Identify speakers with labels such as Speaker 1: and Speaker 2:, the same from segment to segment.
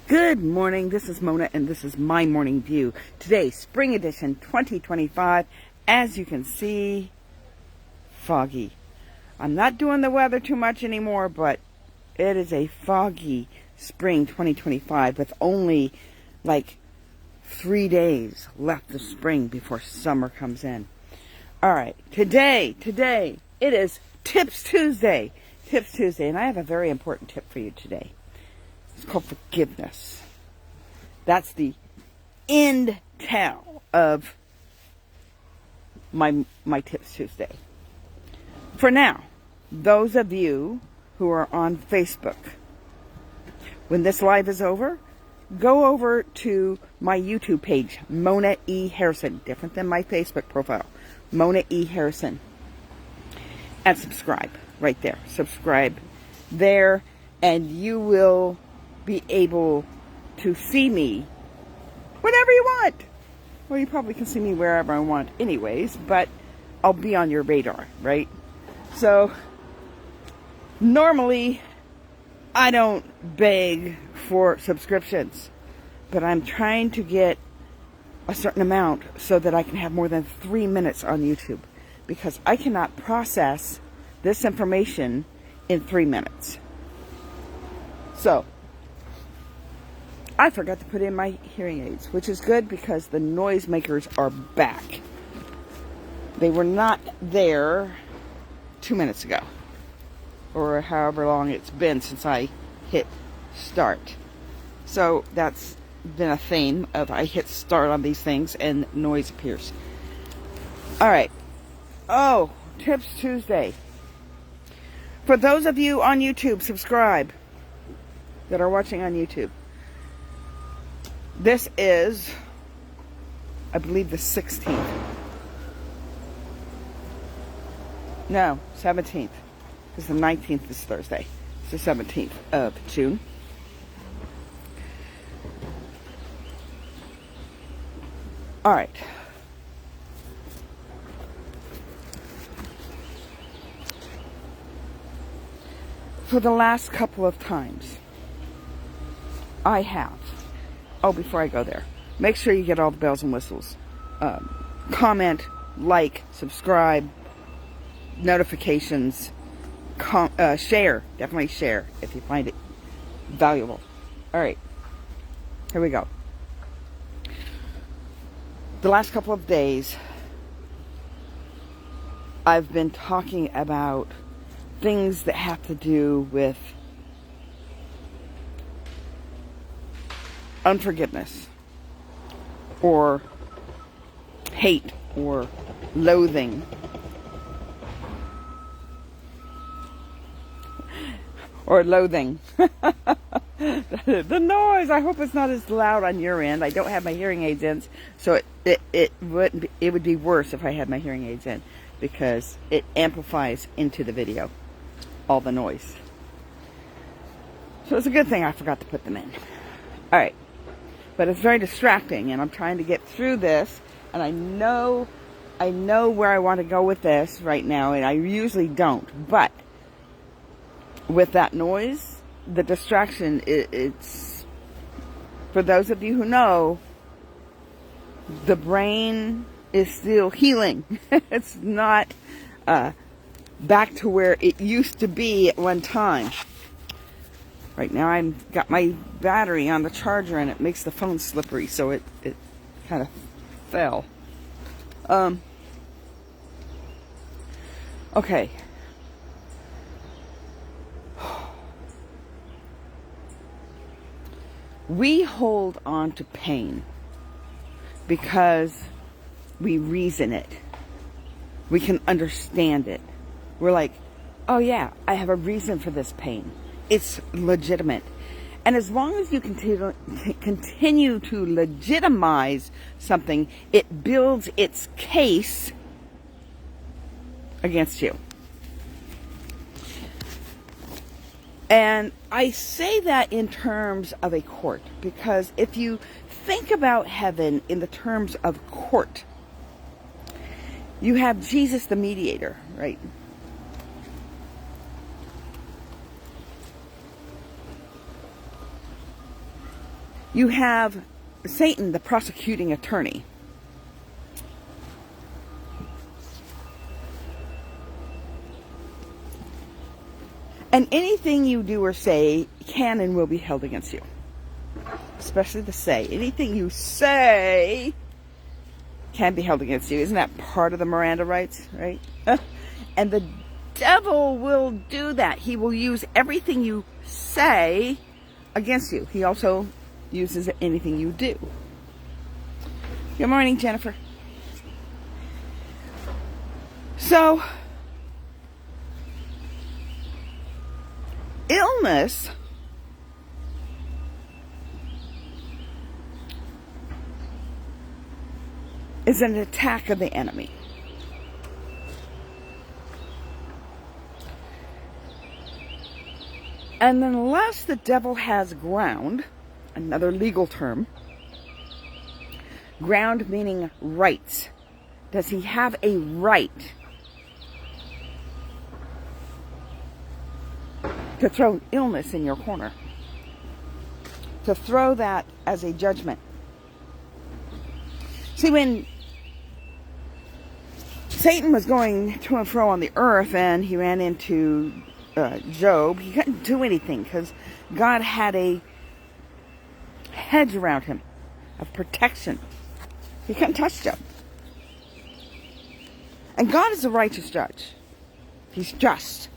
Speaker 1: Good morning, this is Mona and this is my morning view. Today, spring edition 2025. As you can see, foggy. I'm not doing the weather too much anymore, but it is a foggy spring 2025 with only like 3 days left of spring before summer comes in. Alright, today, it is Tips Tuesday. Tips Tuesday, and I have a very important tip for you today. It's called forgiveness. That's the end tell of my Tips Tuesday. For now, those of you who are on Facebook, when this live is over, go over to my YouTube page, Mona E. Harrison, different than my Facebook profile, Mona E. Harrison, and subscribe right there. Subscribe there, and you will be able to see me whenever you want. Well, you probably can see me wherever I want anyways, but I'll be on your radar, right? So, normally, I don't beg for subscriptions, but I'm trying to get a certain amount so that I can have more than 3 minutes on YouTube, because I cannot process this information in 3 minutes. So, I forgot to put in my hearing aids, which is good because the noisemakers are back. They were not there 2 minutes ago, or however long it's been since I hit start. So that's been a theme of I hit start on these things and noise appears. Alright. Oh, Tips Tuesday. For those of you on YouTube, subscribe, that are watching on YouTube. This is, I believe, the 16th. No, 17th. Because the 19th is Thursday. It's the 17th of June. Alright. For the last couple of times, I have. Oh, before I go there, make sure you get all the bells and whistles. Comment, like, subscribe, notifications, share. Definitely share if you find it valuable. Alright, here we go. The last couple of days, I've been talking about things that have to do with unforgiveness, or hate, or loathing, the noise. I hope it's not as loud on your end. I don't have my hearing aids in, so it would be worse if I had my hearing aids in, because it amplifies into the video all the noise. So it's a good thing I forgot to put them in. Alright. But it's very distracting, and I'm trying to get through this, and I know where I want to go with this right now, and I usually don't, but with that noise, the distraction, it's, for those of you who know, the brain is still healing. It's not back to where it used to be at one time. Right now I've got my battery on the charger and it makes the phone slippery, so it kind of fell. Okay. We hold on to pain because we reason it. We can understand it. We're like, oh yeah, I have a reason for this pain. It's legitimate. And as long as you continue to legitimize something, it builds its case against you. And I say that in terms of a court, because if you think about heaven in the terms of court, you have Jesus the mediator, right? You have Satan, the prosecuting attorney. And anything you do or say can and will be held against you. Especially the say. Anything you say can be held against you. Isn't that part of the Miranda rights, right? And the devil will do that. He will use everything you say against you. He also uses anything you do. Good morning, Jennifer. So, illness is an attack of the enemy. And unless the devil has ground, another legal term, ground meaning rights. Does he have a right to throw illness in your corner? To throw that as a judgment? See, when Satan was going to and fro on the earth and he ran into Job, he couldn't do anything because God had a hedge around him of protection. He couldn't touch Job. And God is a righteous judge. He's just.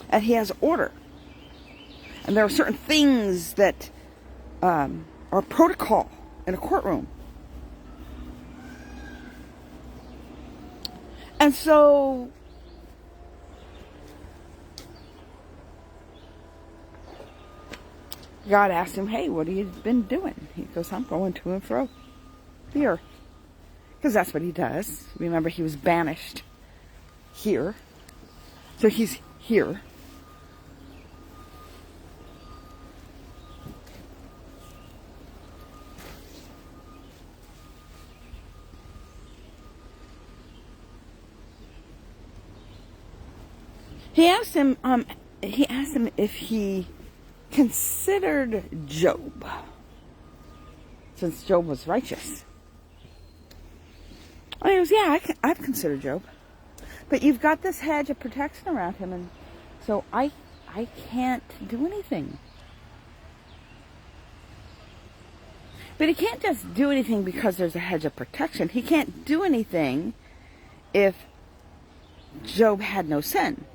Speaker 1: And he has order. And there are certain things that are protocol in a courtroom. And so God asked him, hey, what have you been doing? He goes, I'm going to and fro here. Because that's what he does. Remember, he was banished here. So he's here. He asked him if he considered Job, since Job was righteous. And he goes, yeah, I've considered Job. But you've got this hedge of protection around him, and so I can't do anything. But he can't just do anything because there's a hedge of protection. He can't do anything if Job had no sin.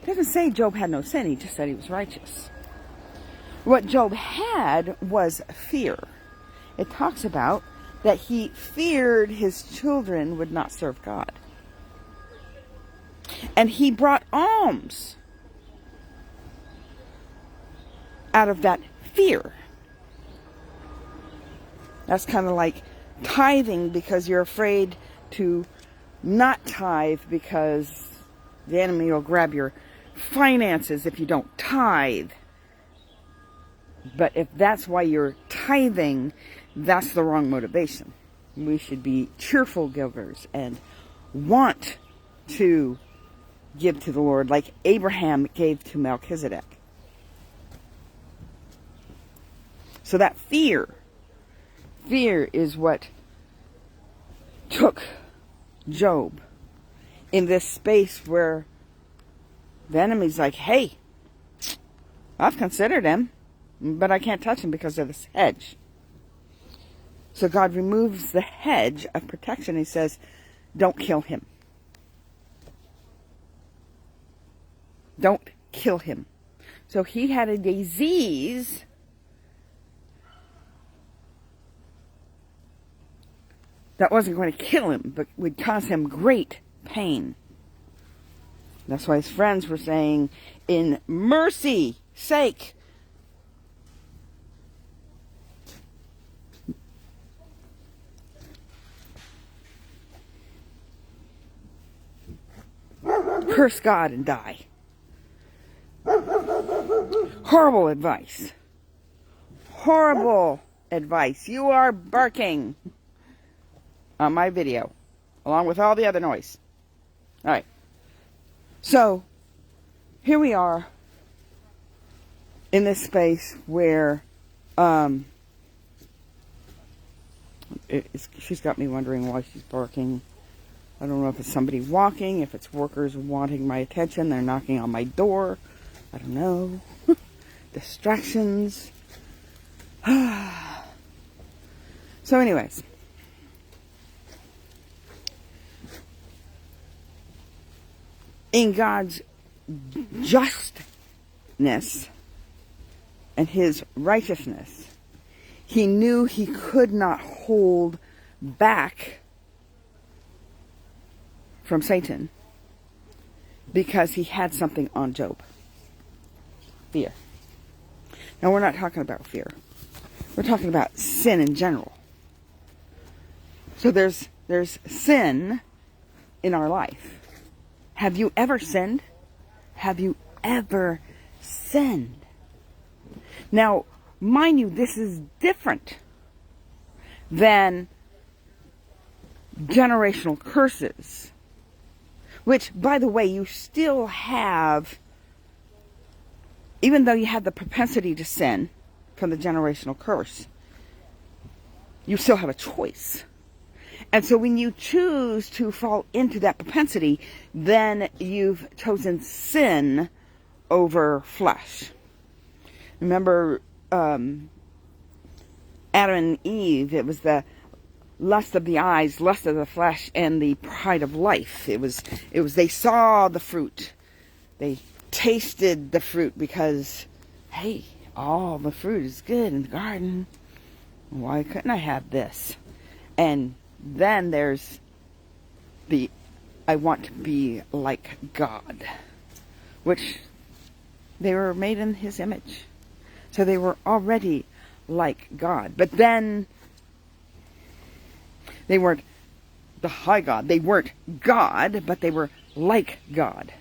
Speaker 1: It doesn't say Job had no sin, he just said he was righteous. What Job had was fear. It talks about that he feared his children would not serve God. And he brought alms out of that fear. That's kind of like tithing because you're afraid to not tithe because the enemy will grab your finances if you don't tithe. But if that's why you're tithing, that's the wrong motivation. We should be cheerful givers and want to give to the Lord like Abraham gave to Melchizedek. So that fear is what took Job in this space where the enemy's like, hey, I've considered him, but I can't touch him because of this hedge. So God removes the hedge of protection. He says, don't kill him. Don't kill him. So he had a disease that wasn't going to kill him, but would cause him great pain. That's why his friends were saying, in mercy's sake, curse God and die. Horrible advice. Horrible advice. You are barking on my video, along with all the other noise. All right. So, here we are in this space where Um, she's got me wondering why she's barking. I don't know if it's somebody walking, if it's workers wanting my attention. They're knocking on my door. I don't know. Distractions. So anyways. In God's justness and his righteousness, he knew he could not hold back from Satan because he had something on Job. Fear. Now, we're not talking about fear. We're talking about sin in general. So there's sin in our life. Have you ever sinned? Have you ever sinned? Now, mind you, this is different than generational curses, which, by the way, you still have, even though you have the propensity to sin from the generational curse, you still have a choice. And so when you choose to fall into that propensity, then you've chosen sin over flesh. Remember, Adam and Eve, it was the lust of the eyes, lust of the flesh, and the pride of life. It was they saw the fruit. They tasted the fruit because, hey, all the fruit is good in the garden. Why couldn't I have this? And then there's the I want to be like God, which they were made in his image. So they were already like God. But then they weren't the high God. They weren't God, but they were like God.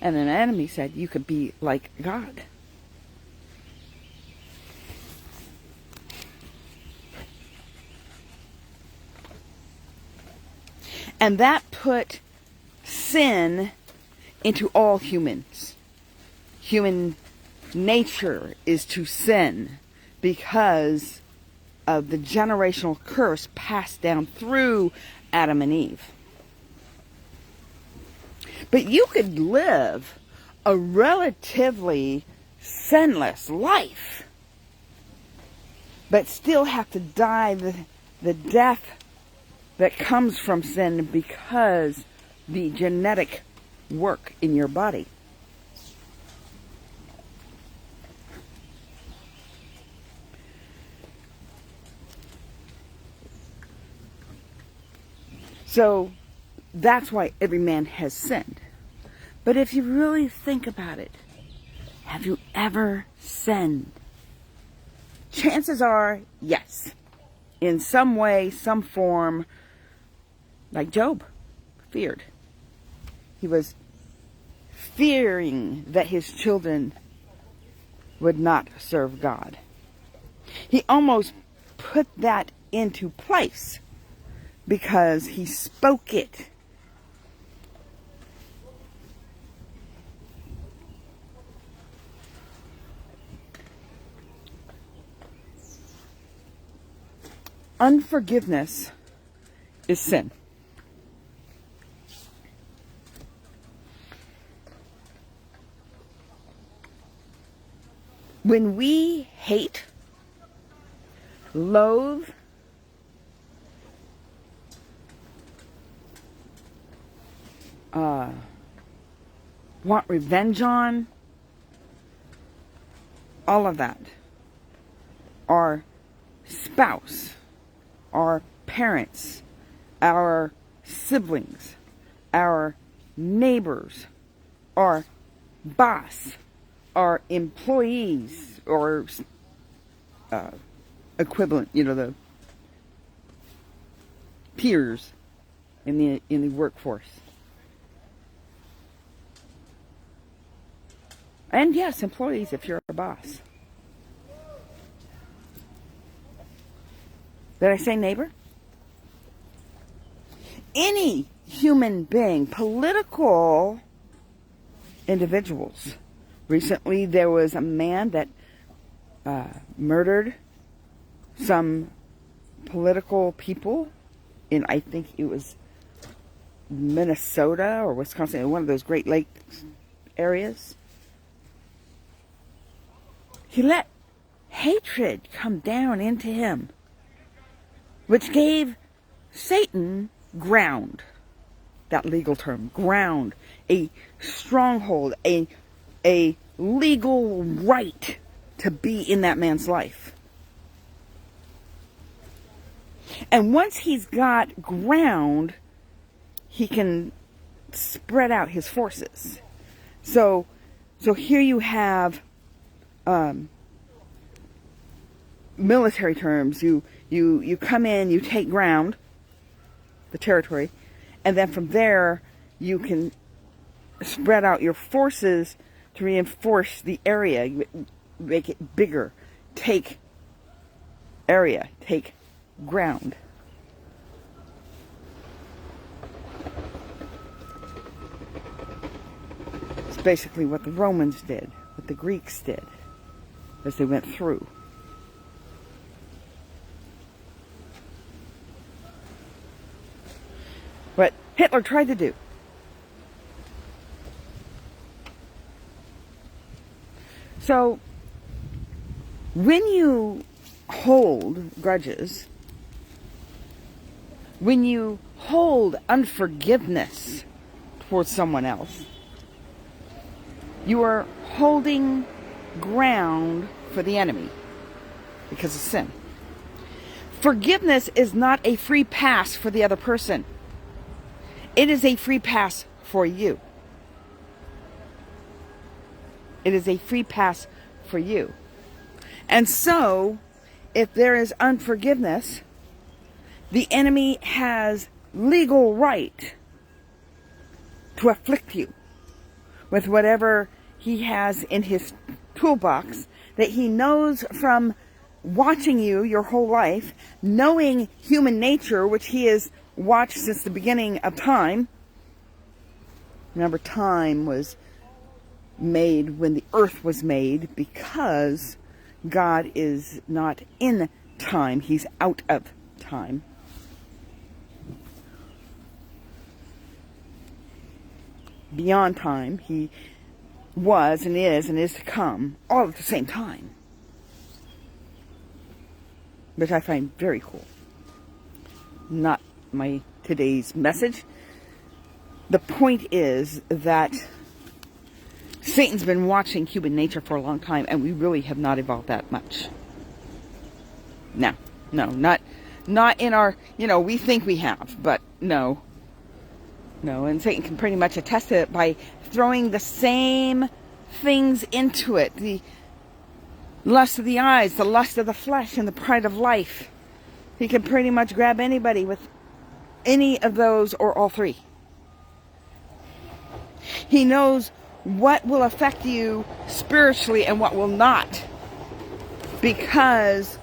Speaker 1: And an enemy said, you could be like God. And that put sin into all humans. Human nature is to sin because of the generational curse passed down through Adam and Eve. But you could live a relatively sinless life, but still have to die the death that comes from sin because the genetic work in your body. So that's why every man has sinned. But if you really think about it, have you ever sinned? Chances are, yes. In some way, some form, like Job feared. He was fearing that his children would not serve God. He almost put that into place because he spoke it. Unforgiveness is sin. When we hate, loathe, want revenge on, all of that, our spouse, our parents, our siblings, our neighbors, our boss, our employees, or equivalent, the peers in the workforce. And yes, employees if you're a boss. Did I say neighbor? Any human being, political individuals, Recently, there was a man that murdered some political people in, I think it was Minnesota or Wisconsin, one of those Great Lakes areas. He let hatred come down into him, which gave Satan ground. That legal term, ground, a stronghold, a legal right to be in that man's life. And once he's got ground, he can spread out his forces. So here you have military terms. You come in, you take ground, the territory, and then from there you can spread out your forces to reinforce the area, make it bigger, take area, take ground. It's basically what the Romans did, what the Greeks did as they went through. What Hitler tried to do. So, when you hold grudges, when you hold unforgiveness towards someone else, you are holding ground for the enemy because of sin. Forgiveness is not a free pass for the other person. It is a free pass for you. It is a free pass for you. And so, if there is unforgiveness, the enemy has legal right to afflict you with whatever he has in his toolbox that he knows from watching you your whole life, knowing human nature, which he has watched since the beginning of time. Remember, time was made when the earth was made, because God is not in time. He's out of time. Beyond time, he was and is to come, all at the same time. Which I find very cool. Not my today's message. The point is that Satan's been watching human nature for a long time, and we really have not evolved that much. No, not in our, we think we have, but no. And Satan can pretty much attest to it by throwing the same things into it. The lust of the eyes, the lust of the flesh, and the pride of life. He can pretty much grab anybody with any of those or all three. He knows what will affect you spiritually and what will not. Because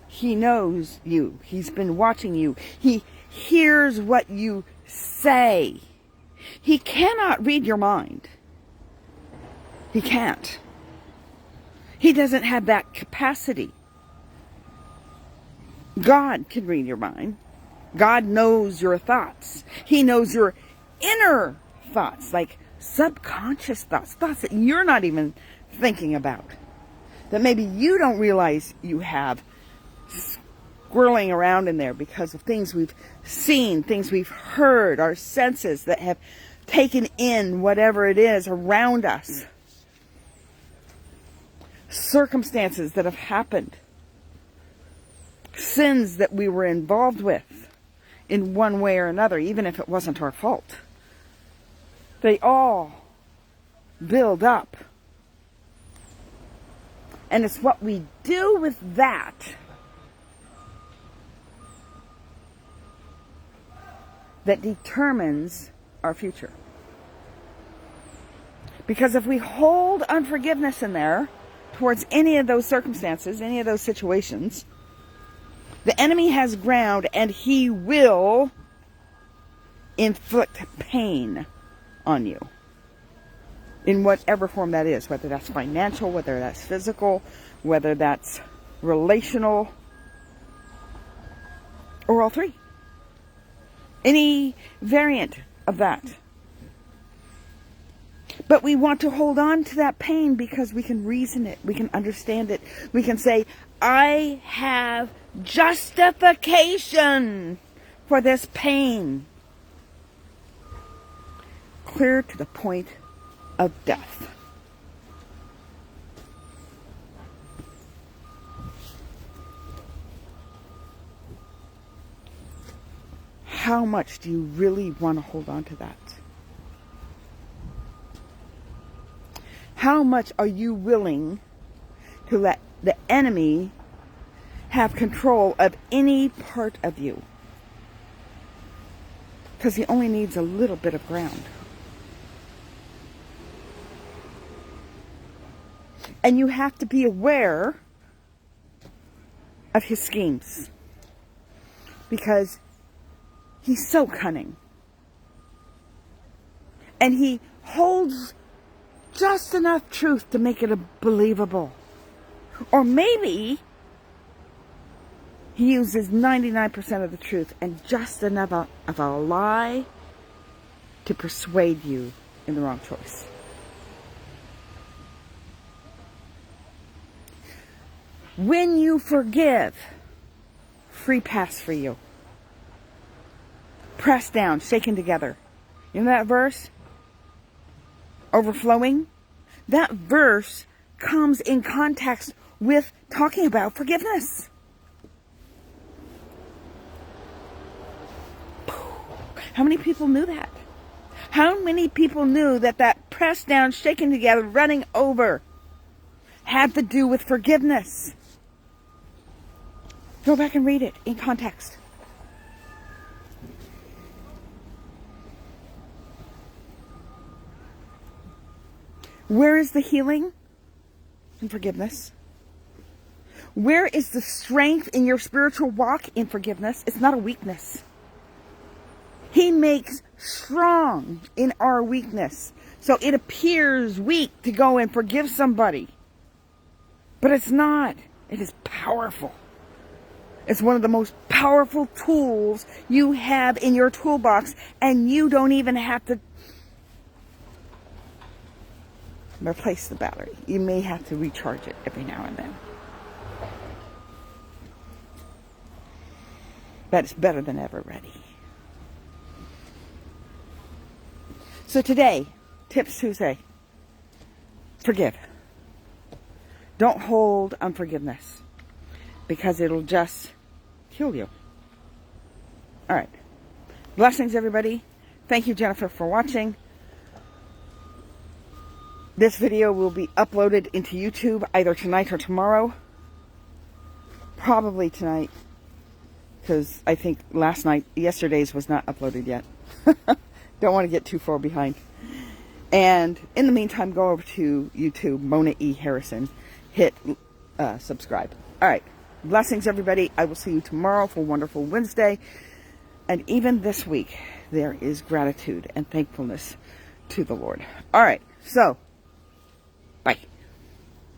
Speaker 1: he knows you. He's been watching you. He hears what you say. He cannot read your mind. He can't. He doesn't have that capacity. God can read your mind. God knows your thoughts. He knows your inner thoughts, like subconscious thoughts, thoughts that you're not even thinking about, that maybe you don't realize you have swirling around in there because of things we've seen, things we've heard, our senses that have taken in whatever it is around us, circumstances that have happened, sins that we were involved with in one way or another, even if it wasn't our fault. They all build up. And it's what we do with that that determines our future. Because if we hold unforgiveness in there towards any of those circumstances, any of those situations, the enemy has ground, and he will inflict pain on you. In whatever form that is, whether that's financial, whether that's physical, whether that's relational, or all three. Any variant of that. But we want to hold on to that pain because we can reason it. We can understand it. We can say, I have justification for this pain. Clear to the point of death. How much do you really want to hold on to that? How much are you willing to let the enemy have control of any part of you? Because he only needs a little bit of ground. And you have to be aware of his schemes. Because he's so cunning. And he holds just enough truth to make it believable. Or maybe he uses 99% of the truth and just enough of a lie to persuade you in the wrong choice. When you forgive, free pass for you. Pressed down, shaken together. You know that verse? Overflowing? That verse comes in context with talking about forgiveness. How many people knew that? How many people knew that that pressed down, shaken together, running over had to do with forgiveness? Go back and read it in context. Where is the healing? In forgiveness. Where is the strength in your spiritual walk? In forgiveness. It's not a weakness. He makes strong in our weakness. So it appears weak to go and forgive somebody. But it's not. It is powerful. It's one of the most powerful tools you have in your toolbox, and you don't even have to replace the battery. You may have to recharge it every now and then. But it's better than ever ready. So today, Tips Tuesday. Forgive. Don't hold unforgiveness, because it'll just kill you. All right. Blessings, everybody. Thank you, Jennifer, for watching. This video will be uploaded into YouTube either tonight or tomorrow. Probably tonight, because I think yesterday's was not uploaded yet. Don't want to get too far behind. And in the meantime, go over to YouTube, Mona E. Harrison. Hit subscribe. All right. Blessings, everybody. I will see you tomorrow for Wonderful Wednesday. And even this week, there is gratitude and thankfulness to the Lord. All right. So